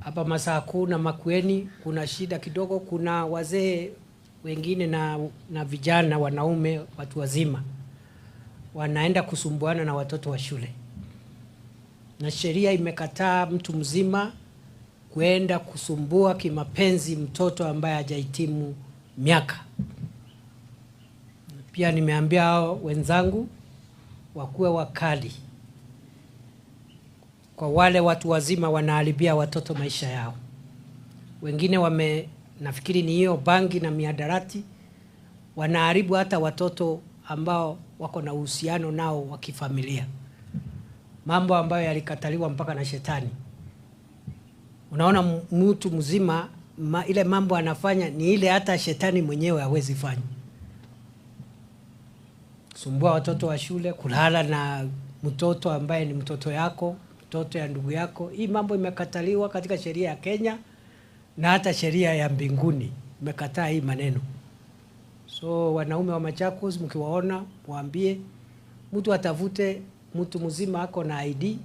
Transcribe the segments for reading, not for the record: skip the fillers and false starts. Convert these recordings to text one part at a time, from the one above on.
Hapa Machako's na Makueni kuna shida kidogo, kuna wazee wengine na vijana wanaume watu wazima wanaenda kusumbuana na watoto wa shule. Na sheria imekataa mtu mzima kuenda kusumbua kimapenzi mtoto ambaye hajahitimu miaka. Pia nimeambia wenzangu wakuwe wakali kwa wale watu wazima wanaharibia watoto maisha yao. Wengine nafikiri ni hiyo bangi na miadarati, wanaharibu hata watoto ambao wako na uhusiano nao wa kifamilia. Mambo ambayo yalikataliwa mpaka na shetani. Unaona mtu mzima ile mambo anafanya ni ile hata shetani mwenyewe hawezi fanya. Sumbua watoto wa shule, kulala na mtoto ambaye ni mtoto yako, mtoto ya ndugu yako. Hii mambo imekataliwa katika sheria ya Kenya na hata sheria ya mbinguni imekataa hii maneno. So wanaume wa Machakos mkiwaona mwambie mtu atavute mtu mzima ako na ID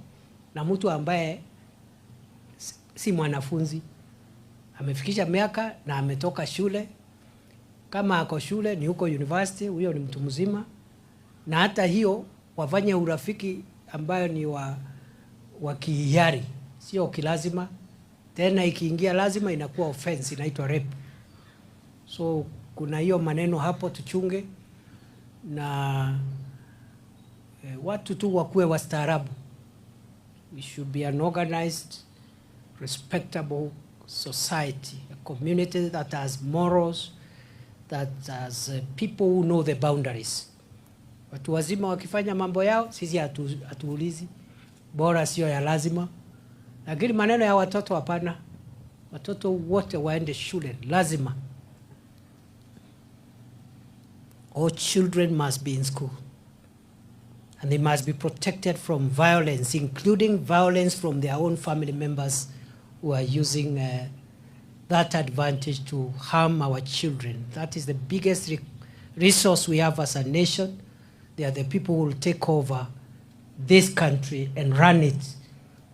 na mtu ambaye si mwanafunzi, amefikisha miaka na ametoka shule. Kama ako shule ni huko university, huyo ni mtu mzima. Na hata hiyo wafanye urafiki ambayo ni wa kihiari, sio kilazima. Tena ikiingia lazima inakuwa offense, inaitwa rape. So kuna hiyo maneno hapo tuchunge, na watu tu wakuwe wastaarabu. We should be an organized, respectable society, a community that has morals, that has people who know the boundaries. Watu wazima wakifanya mambo yao, sisi hatuulizi, bora sio ya lazima. Lakini maneno ya watoto hapana. Watoto wote waende shule, lazima. All children must be in school. And they must be protected from violence, including violence from their own family members who are using that advantage to harm our children. That is the biggest resource we have as a nation. They are the people who will take over this country and run it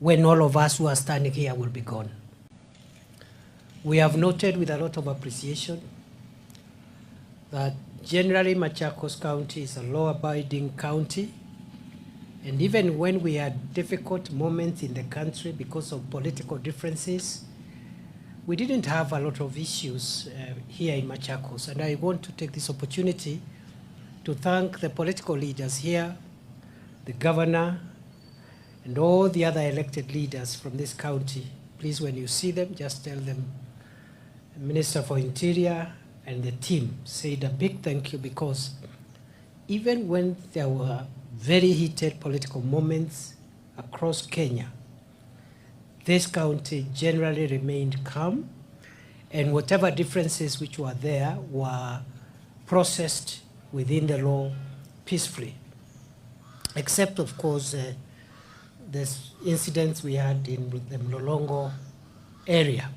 when all of us who are standing here will be gone. We have noted with a lot of appreciation that generally Machakos County is a law-abiding county. And even when we had difficult moments in the country because of political differences, we didn't have a lot of issues here in Machakos. And I want to take this opportunity to thank the political leaders here, the governor, and all the other elected leaders from this county. Please, when you see them, just tell them, Minister for Interior and the team said a big thank you, because even when there were very heated political moments across Kenya, this county generally remained calm, and whatever differences which were there were processed within the law peacefully. Except, of course, the incidents we had in the Mlolongo area.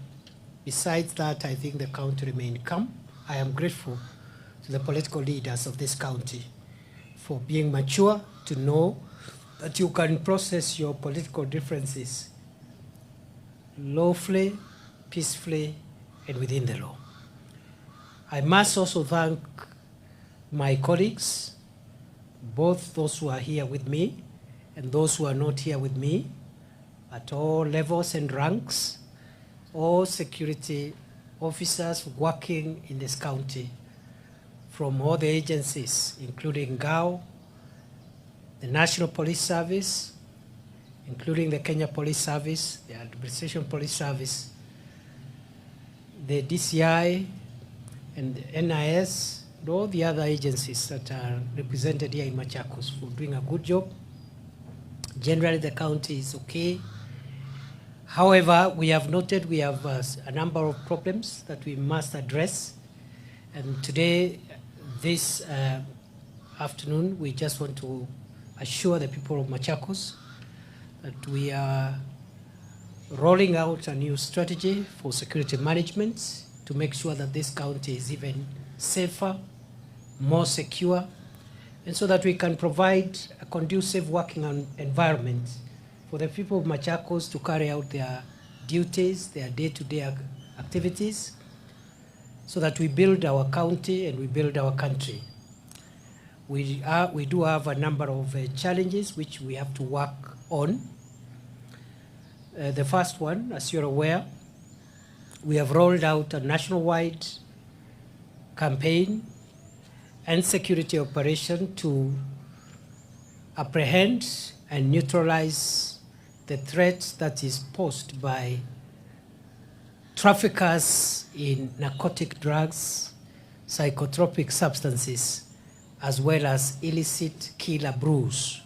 Besides that, I think the county remained calm. I am grateful to the political leaders of this county for being mature to know that you can process your political differences lawfully, peacefully, and within the law. I must also thank my colleagues, both those who are here with me and those who are not here with me, at all levels and ranks, all security officers working in this county from all the agencies, including GAO, the National Police Service, including the Kenya Police Service, the Administration Police Service, the DCI, and the NIS, and all the other agencies that are represented here in Machakos for doing a good job. Generally, the county is okay. However, we have noted we have a number of problems that we must address. And today, this afternoon, we just want to assure the people of Machakos that we are rolling out a new strategy for security management to make sure that this county is even safer, more secure, and so that we can provide a conducive working environment for the people of Machakos to carry out their duties, their day-to-day activities, so that we build our county and we build our country. We do have a number of challenges which we have to work on. The first one, as you're aware, we have rolled out a nationwide campaign and security operation to apprehend and neutralize the threat that is posed by traffickers in narcotic drugs, psychotropic substances, as well as illicit killer brews.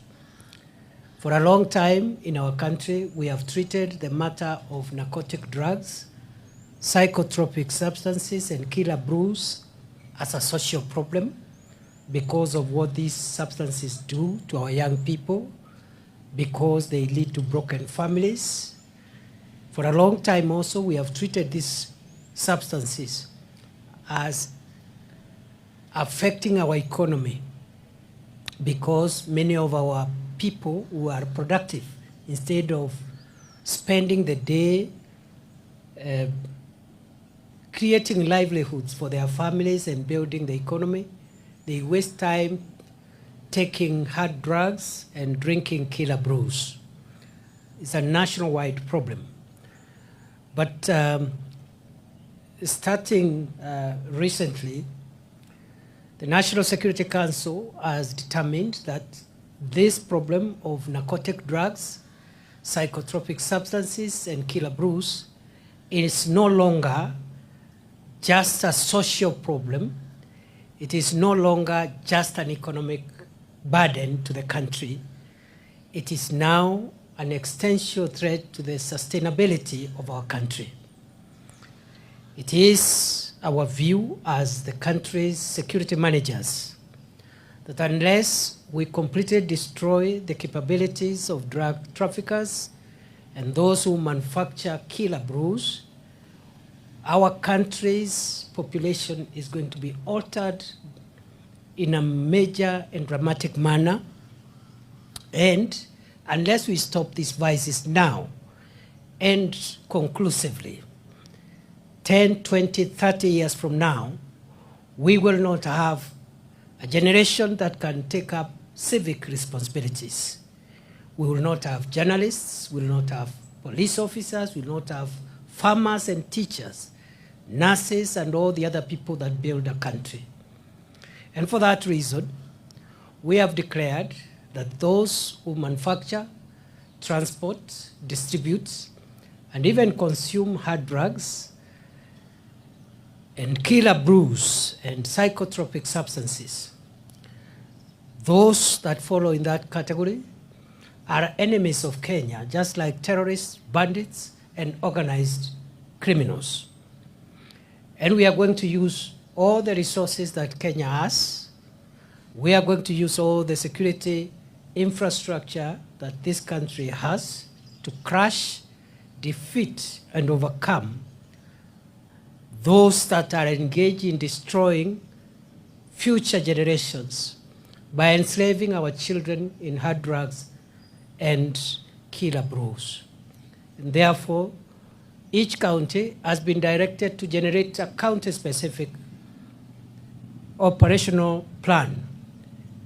For a long time in our country, we have treated the matter of narcotic drugs, psychotropic substances, and killer brews as a social problem because of what these substances do to our young people, because they lead to broken families. For a long time also, we have treated these substances as affecting our economy because many of our people who are productive, instead of spending the day creating livelihoods for their families and building the economy, they waste time taking hard drugs and drinking killer brews. It's a nationwide problem. But starting recently, the National Security Council has determined that this problem of narcotic drugs, psychotropic substances, and killer brews is no longer just a social problem. It is no longer just an economic burden to the country. It is now an existential threat to the sustainability of our country. It is our view as the country's security managers that unless we completely destroy the capabilities of drug traffickers and those who manufacture killer brews, our country's population is going to be altered in a major and dramatic manner. And unless we stop these vices now and conclusively, 10, 20, 30 years from now, we will not have a generation that can take up civic responsibilities. We will not have journalists, we will not have police officers, we will not have farmers and teachers, nurses, and all the other people that build a country. And for that reason, we have declared that those who manufacture, transport, distribute, and even consume hard drugs and killer brews and psychotropic substances, those that follow in that category are enemies of Kenya, just like terrorists, bandits, and organized criminals. And we are going to use all the resources that Kenya has. We are going to use all the security infrastructure that this country has to crush, defeat, and overcome those that are engaged in destroying future generations by enslaving our children in hard drugs and killer brews. And therefore, each county has been directed to generate a county-specific operational plan.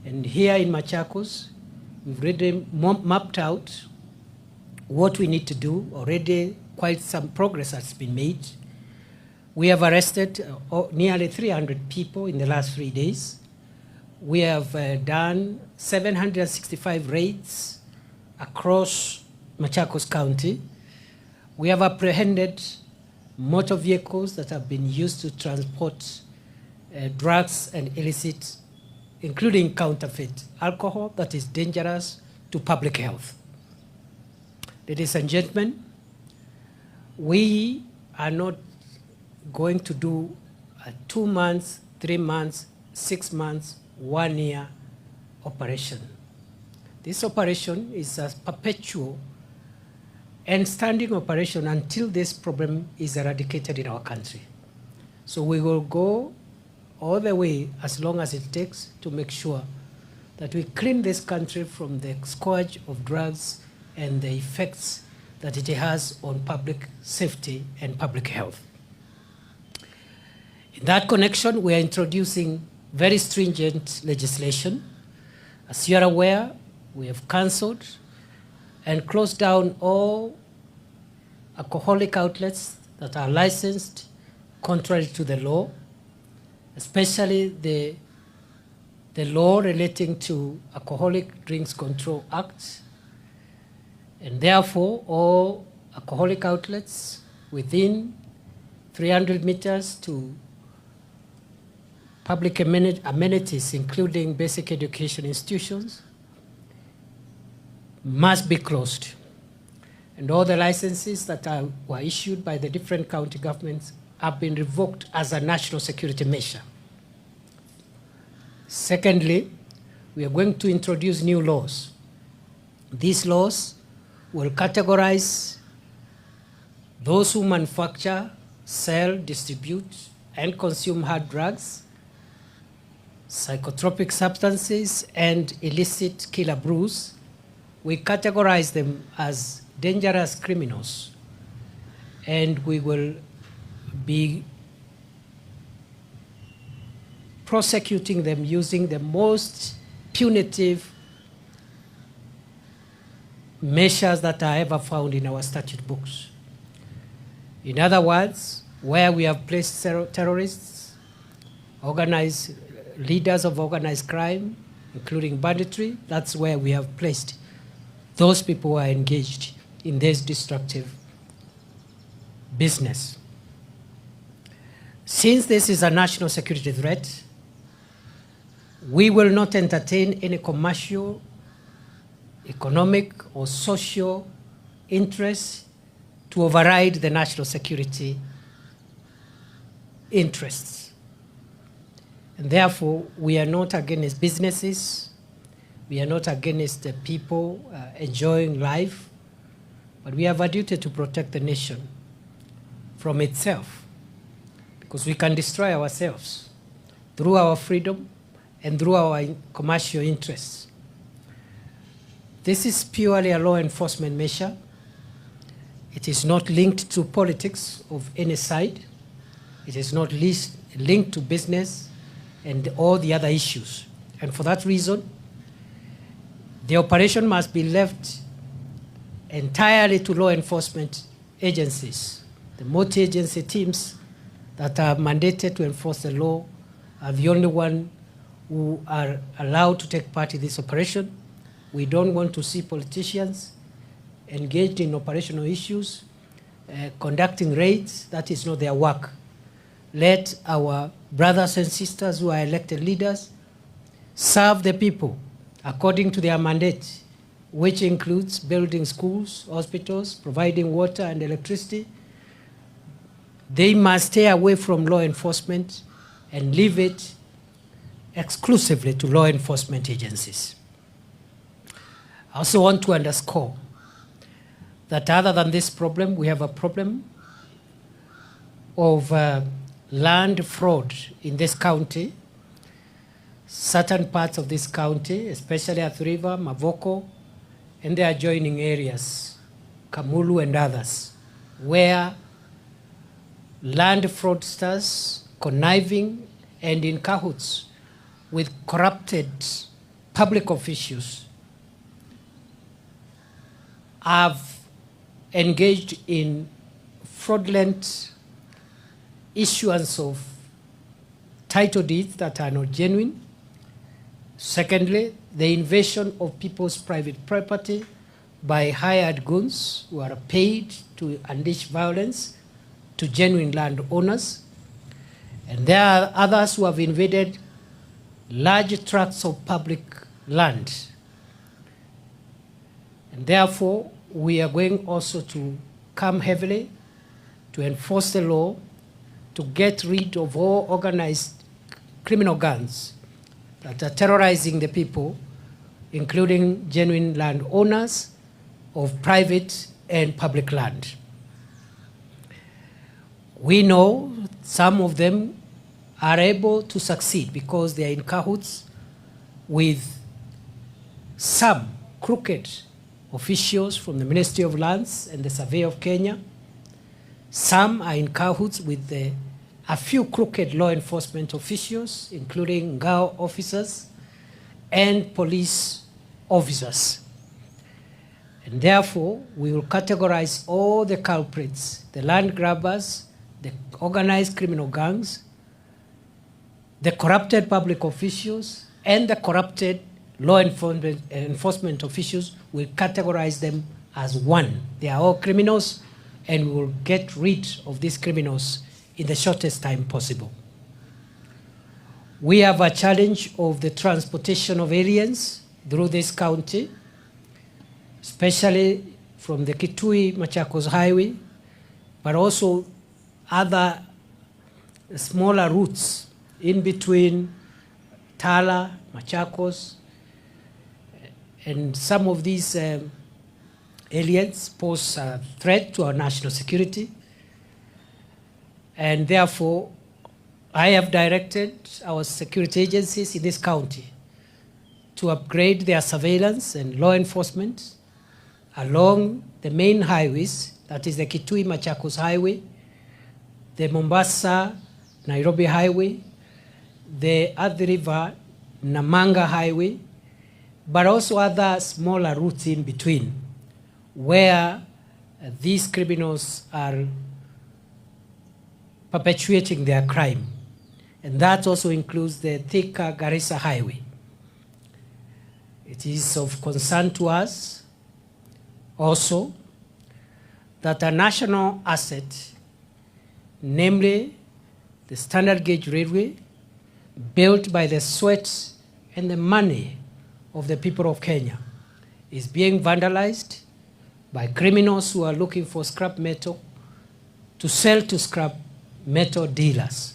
And here in Machakos, we've already mapped out what we need to do. Already quite some progress has been made. We have arrested nearly 300 people in the last 3 days. We have done 765 raids across Machakos County. We have apprehended motor vehicles that have been used to transport drugs and illicit, including counterfeit alcohol that is dangerous to public health. Ladies and gentlemen, we are not going to do a 2 months, 3 months, 6 months, 1 year operation. This operation is a perpetual and standing operation until this problem is eradicated in our country. So we will go all the way as long as it takes to make sure that we clean this country from the scourge of drugs and the effects that it has on public safety and public health. In that connection, we are introducing very stringent legislation. As you are aware, we have cancelled and closed down all alcoholic outlets that are licensed contrary to the law, especially the law relating to Alcoholic Drinks Control Act, and therefore all alcoholic outlets within 300 meters to public amenities, including basic education institutions, must be closed. And all the licenses that were issued by the different county governments have been revoked as a national security measure. Secondly, we are going to introduce new laws. These laws will categorize those who manufacture, sell, distribute, and consume hard drugs, psychotropic substances, and illicit killer brews. We categorize them as dangerous criminals, and we will be prosecuting them using the most punitive measures that are ever found in our statute books. In other words, where we have placed terrorists, organized leaders of organized crime, including banditry, that's where we have placed those people who are engaged in this destructive business. Since this is a national security threat, we will not entertain any commercial, economic, or social interests to override the national security interests. And therefore, we are not against businesses, we are not against the people enjoying life, but we have a duty to protect the nation from itself, because we can destroy ourselves through our freedom and through our commercial interests. This is purely a law enforcement measure. It is not linked to politics of any side. It is not linked to business and all the other issues. And for that reason, the operation must be left entirely to law enforcement agencies. The multi-agency teams that are mandated to enforce the law are the only one who are allowed to take part in this operation. We don't want to see politicians engaged in operational issues, conducting raids. That is not their work. Let our brothers and sisters who are elected leaders serve the people according to their mandate, which includes building schools, hospitals, providing water and electricity. They must stay away from law enforcement and leave it exclusively to law enforcement agencies. I also want to underscore that other than this problem, we have a problem of land fraud in this county. Certain parts of this county, especially Athi River, Mavoko, and the adjoining areas, Kamulu and others, where land fraudsters conniving and in cahoots with corrupted public officials have engaged in fraudulent issuance of title deeds that are not genuine. Secondly, the invasion of people's private property by hired goons who are paid to unleash violence to genuine landowners. And there are others who have invaded large tracts of public land. And therefore, we are going also to come heavily to enforce the law, to get rid of all organized criminal gangs that are terrorizing the people, including genuine landowners of private and public land. We know some of them are able to succeed because they are in cahoots with some crooked officials from the Ministry of Lands and the Survey of Kenya. Some are in cahoots with a few crooked law enforcement officials, including Ngao officers and police officers. And therefore, we will categorize all the culprits, the land grabbers, the organized criminal gangs, the corrupted public officials, and the corrupted law enforcement officials. We'll categorize them as one. They are all criminals, and we will get rid of these criminals in the shortest time possible. We have a challenge of the transportation of aliens through this county, especially from the Kitui-Machakos Highway, but also other smaller routes in between Tala, Machakos, and some of these aliens pose a threat to our national security. And therefore, I have directed our security agencies in this county to upgrade their surveillance and law enforcement along the main highways, that is the Kitui-Machakos Highway, the Mombasa-Nairobi Highway, the Athi River-Namanga Highway, but also other smaller routes in between, where these criminals are perpetuating their crime. And that also includes the Thika-Garissa Highway. It is of concern to us also that a national asset, namely the standard gauge railway, built by the sweat and the money of the people of Kenya, is being vandalized by criminals who are looking for scrap metal to sell to scrap metal dealers.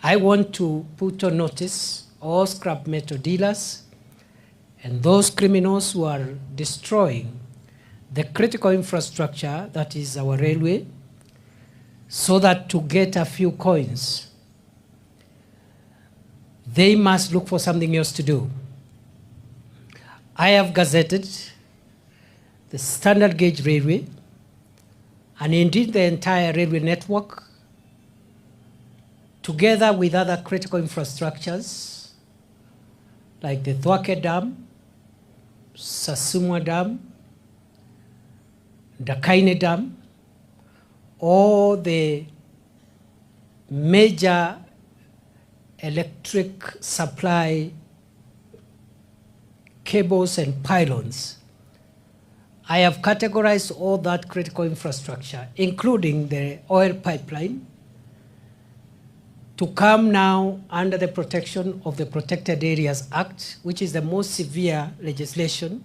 I want to put on notice all scrap metal dealers and those criminals who are destroying the critical infrastructure that is our railway, so that to get a few coins, they must look for something else to do. I have gazetted the standard gauge railway and indeed the entire railway network, together with other critical infrastructures like the Thwake Dam, Sasumwa Dam, Dakaine Dam, all the major electric supply cables and pylons. I have categorized all that critical infrastructure, including the oil pipeline, to come now under the protection of the Protected Areas Act, which is the most severe legislation.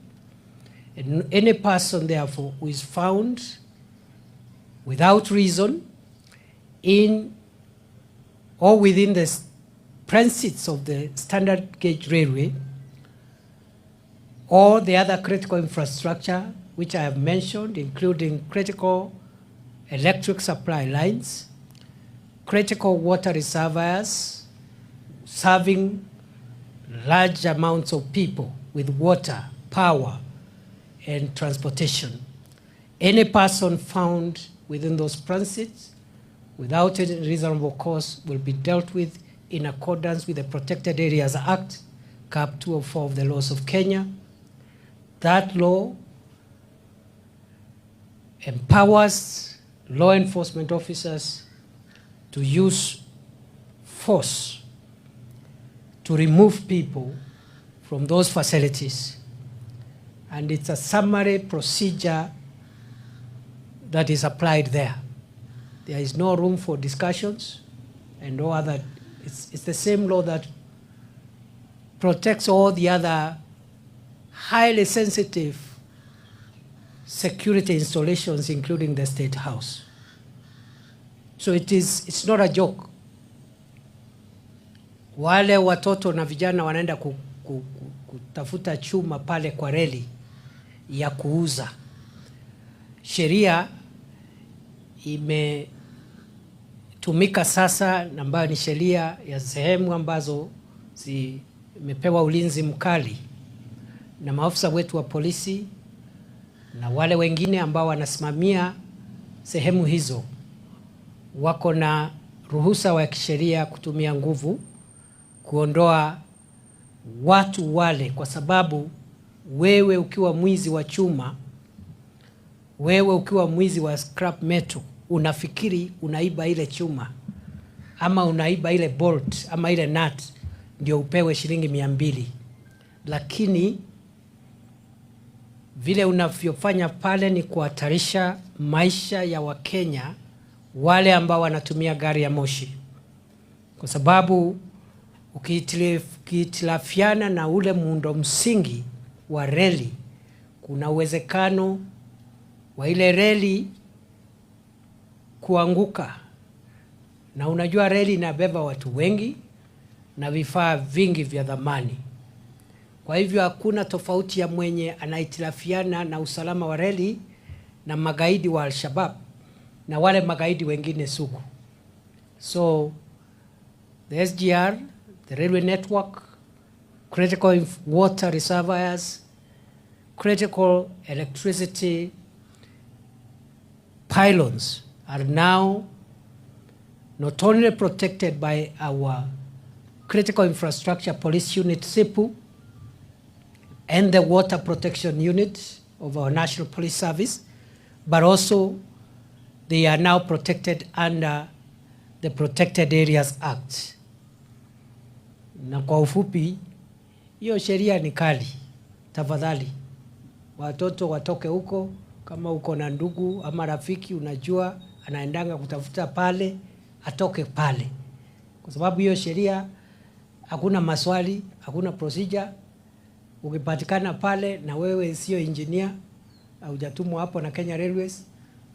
And any person, therefore, who is found without reason in or within the premises of the standard gauge railway or the other critical infrastructure which I have mentioned, including critical electric supply lines, critical water reservoirs serving large amounts of people with water, power, and transportation. Any person found within those premises without any reasonable cause will be dealt with in accordance with the Protected Areas Act, Cap 204 of the laws of Kenya. That law empowers law enforcement officers to use force to remove people from those facilities. And it's a summary procedure that is applied there. There is no room for discussions and no other. It's the same law that protects all the other highly sensitive security installations, including the State House. So it's not a joke. Wale watoto na vijana wanaenda kutafuta chuma pale kwa reli ya kuuza. Sheria imetumika sasa, ambayo ni sheria ya sehemu ambazo zimepewa ulinzi mkali na maafisa wetu wa polisi na wale wengine ambao wanasimamia sehemu hizo wako na ruhusa wa kisheria kutumia nguvu kuondoa watu wale, kwa sababu wewe ukiwa mwizi wa chuma, wewe ukiwa mwizi wa scrap metal, unafikiri unaiba ile chuma ama unaiba ile bolt ama ile nut ndio upewe shilingi 200, lakini vile unavyofanya pale ni kuhatarisha maisha ya Wakenya wale ambao wanatumia gari ya moshi, kwa sababu ukihitilafiana na ule muundo msingi wa reli, kuna uwezekano wa ile reli kuanguka, na unajua reli inabeba watu wengi na vifaa vingi vya dhamani. Kwa hivyo hakuna tofauti ya mwenye anahitilafiana na usalama wa reli na magaidi wa Al-Shabaab na wale magaidi wengine sugu. So the SGR, the railway network, critical water reservoirs, critical electricity pylons are now not only protected by our critical infrastructure police unit SIPU and the water protection unit of our National Police Service, but also they are now protected under the Protected Areas Act. Na kwa ufupi, hiyo sheria ni kali. Tafadhali watoto watoke huko. Kama uko na ndugu ama rafiki unajua anaendanga kutafuta pale, atoke pale, kwa sababu hiyo sheria hakuna maswali, hakuna procedure. Ukipatikana pale na wewe sio engineer, hujatumwa hapo na Kenya Railways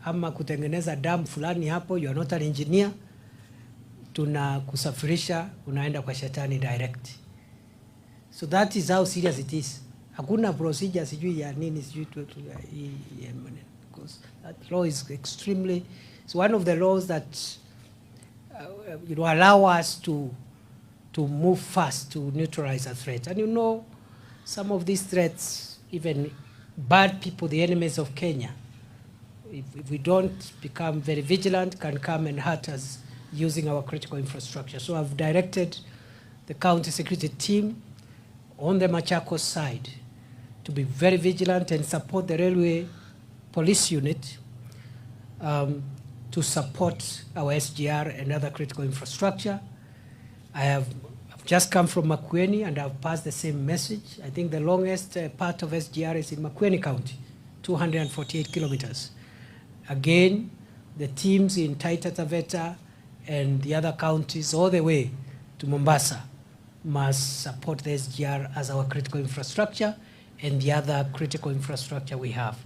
ama kutengeneza dam fulani hapo, you are not an engineer, tunakusafirisha unaenda kwa shetani direct. So that is how serious it is. Hakuna procedure sijui ya nini sijui because that law is extremely, it's one of the laws that allow us to move fast to neutralize a threat. And you know, some of these threats, even bad people, the enemies of Kenya, if we don't become very vigilant, can come and hurt us using our critical infrastructure. So I've directed the county security team on the Machakos side to be very vigilant and support the railway police unit to support our SGR and other critical infrastructure. I've just come from Makueni and I've passed the same message. I think the longest part of SGR is in Makueni County, 248 kilometers. Again, the teams in Taita Taveta and the other counties all the way to Mombasa must support the SGR as our critical infrastructure and the other critical infrastructure we have.